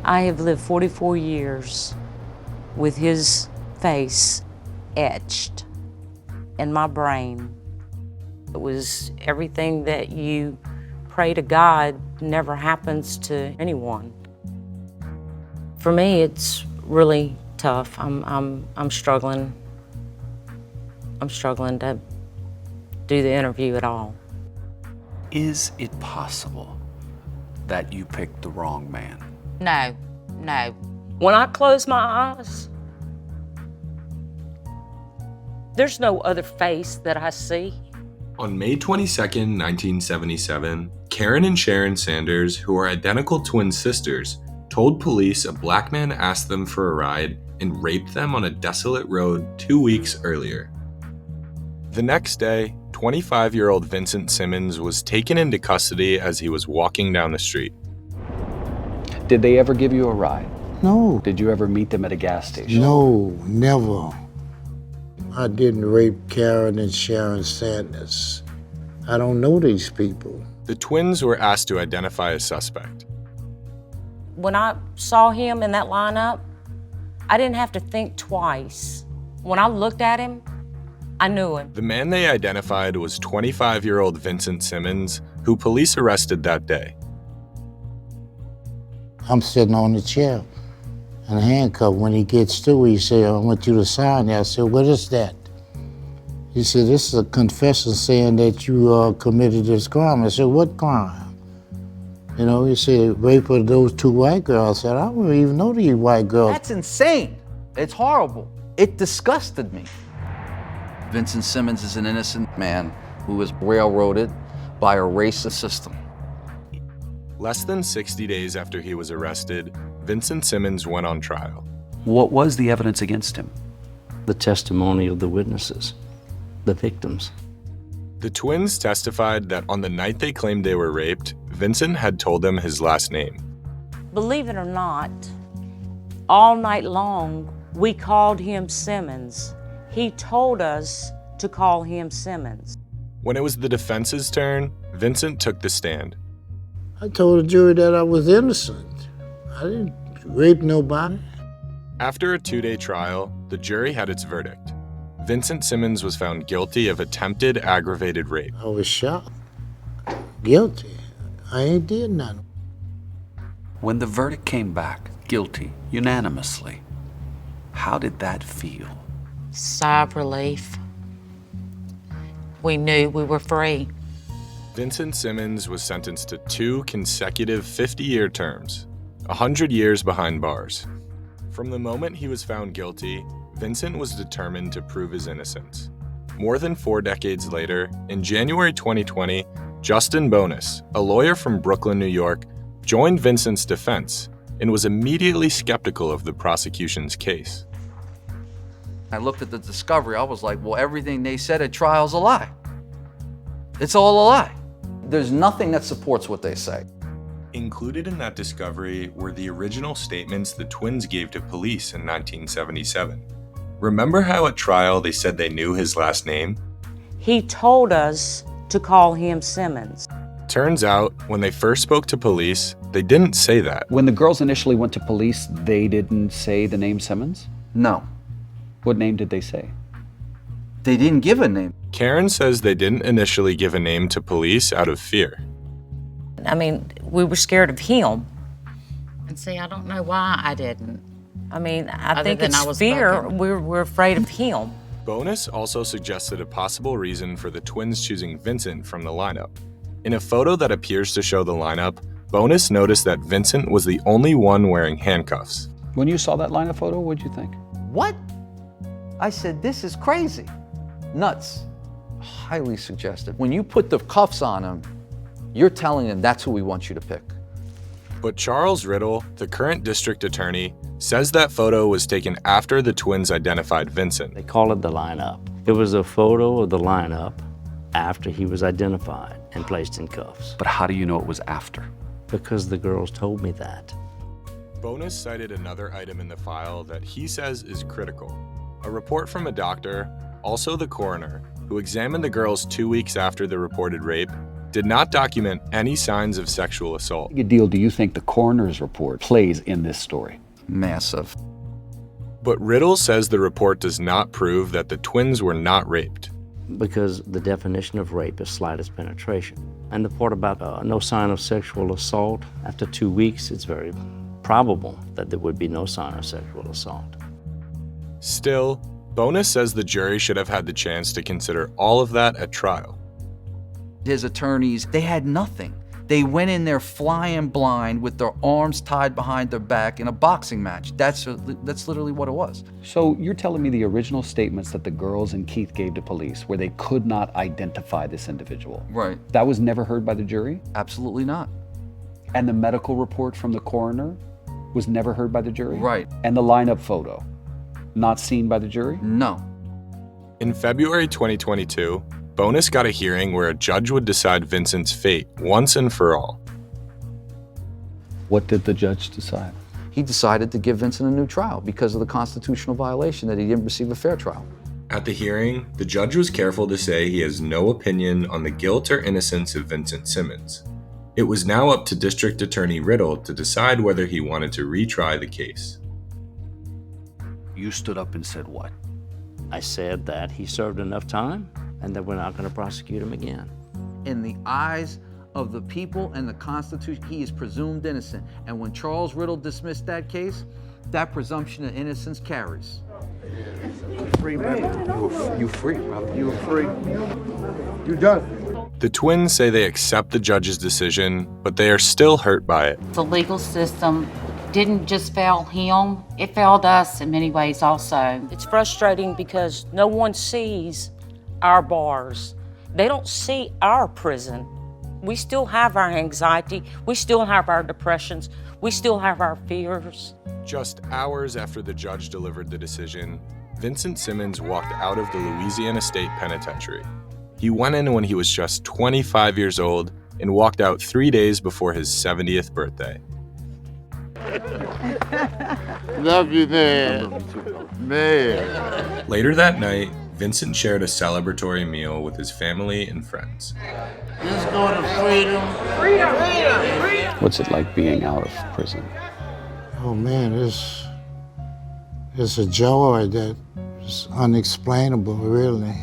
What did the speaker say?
I have lived 44 years with his face etched in my brain. It was everything that you pray to God never happens to anyone. For me, it's really tough. I'm struggling. I'm struggling to do the interview at all. Is it possible that you picked the wrong man? No. When I close my eyes, there's no other face that I see. On May 22nd, 1977, Karen and Sharon Sanders, who are identical twin sisters, told police a black man asked them for a ride and raped them on a desolate road 2 weeks earlier. The next day, 25-year-old Vincent Simmons was taken into custody as he was walking down the street. Did they ever give you a ride? No. Did you ever meet them at a gas station? No, never. I didn't rape Karen and Sharon Sanders. I don't know these people. The twins were asked to identify a suspect. When I saw him in that lineup, I didn't have to think twice. When I looked at him, I knew him. The man they identified was 25-year-old Vincent Simmons, who police arrested that day. I'm sitting on the chair and handcuffed. When he gets through, he said, I want you to sign that. I said, what is that? He said, this is a confession saying that you committed this crime. I said, what crime? You know, he said, rape of those two white girls. I said, I don't even know these white girls. That's insane. It's horrible. It disgusted me. Vincent Simmons is an innocent man who was railroaded by a racist system. Less than 60 days after he was arrested, Vincent Simmons went on trial. What was the evidence against him? The testimony of the witnesses, the victims. The twins testified that on the night they claimed they were raped, Vincent had told them his last name. Believe it or not, all night long, we called him Simmons. He told us to call him Simmons. When it was the defense's turn, Vincent took the stand. I told the jury that I was innocent. I didn't rape nobody. After a 2-day trial, the jury had its verdict. Vincent Simmons was found guilty of attempted aggravated rape. I was shocked. Guilty. I ain't did nothing. When the verdict came back, guilty, unanimously, how did that feel? Sigh of relief. We knew we were free. Vincent Simmons was sentenced to 2 consecutive 50-year terms, 100 years behind bars. From the moment he was found guilty, Vincent was determined to prove his innocence. More than 4 decades later, in January 2020, Justin Bonus, a lawyer from Brooklyn, New York, joined Vincent's defense and was immediately skeptical of the prosecution's case. I looked at the discovery, I was like, well, everything they said at trial's a lie. It's all a lie. There's nothing that supports what they say. Included in that discovery were the original statements the twins gave to police in 1977. Remember how at trial they said they knew his last name? He told us to call him Simmons. Turns out, when they first spoke to police, they didn't say that. When the girls initially went to police, they didn't say the name Simmons? No, What name did they say? they didn't give a name. Karen says they didn't initially give a name to police out of fear. I mean, we were scared of him. And see, I don't know why I didn't. I mean, I think it's fear. We're afraid of him. Bonus also suggested a possible reason for the twins choosing Vincent from the lineup. In a photo that appears to show the lineup, Bonus noticed that Vincent was the only one wearing handcuffs. When you saw that lineup photo, what'd you think? What? I said, this is crazy. Nuts. Highly suggestive. When you put the cuffs on him, you're telling him that's who we want you to pick. But Charles Riddle, the current district attorney, says that photo was taken after the twins identified Vincent. They call it the lineup. It was a photo of the lineup after he was identified and placed in cuffs. But how do you know it was after? Because the girls told me that. Bonus cited another item in the file that he says is critical. A report from a doctor, also the coroner, who examined the girls 2 weeks after the reported rape, did not document any signs of sexual assault. Big deal do you think the coroner's report plays in this story? Massive. But Riddle says the report does not prove that the twins were not raped. Because the definition of rape is slightest penetration. And the part about no sign of sexual assault, after 2 weeks, it's very probable that there would be no sign of sexual assault. Still, Bonus says the jury should have had the chance to consider all of that at trial. His attorneys, they had nothing. They went in there flying blind with their arms tied behind their back in a boxing match. That's literally what it was. So you're telling me the original statements that the girls and Keith gave to police, where they could not identify this individual, Right. that was never heard by the jury? Absolutely not. And the medical report from the coroner was never heard by the jury? Right. And the lineup photo, not seen by the jury? No. In February 2022, Bonus got a hearing where a judge would decide Vincent's fate once and for all. What did the judge decide? He decided to give Vincent a new trial because of the constitutional violation that he didn't receive a fair trial. At the hearing, the judge was careful to say he has no opinion on the guilt or innocence of Vincent Simmons. It was now up to District Attorney Riddle to decide whether he wanted to retry the case. You stood up and said what? I said that he served enough time and that we're not going to prosecute him again. In the eyes of the people and the Constitution, he is presumed innocent. And when Charles Riddle dismissed that case, that presumption of innocence carries. Free, baby. You free, brother. You free. You done. The twins say they accept the judge's decision, but they are still hurt by it. The legal system didn't just fail him, it failed us in many ways also. It's frustrating because no one sees our bars. They don't see our prison. We still have our anxiety. We still have our depressions. We still have our fears. Just hours after the judge delivered the decision, Vincent Simmons walked out of the Louisiana State Penitentiary. He went in when he was just 25 years old and walked out 3 days before his 70th birthday. Love you, man. Man. Later that night, Vincent shared a celebratory meal with his family and friends. Let's go to freedom. What's it like being out of prison? Oh man, it's a joy that is unexplainable, really.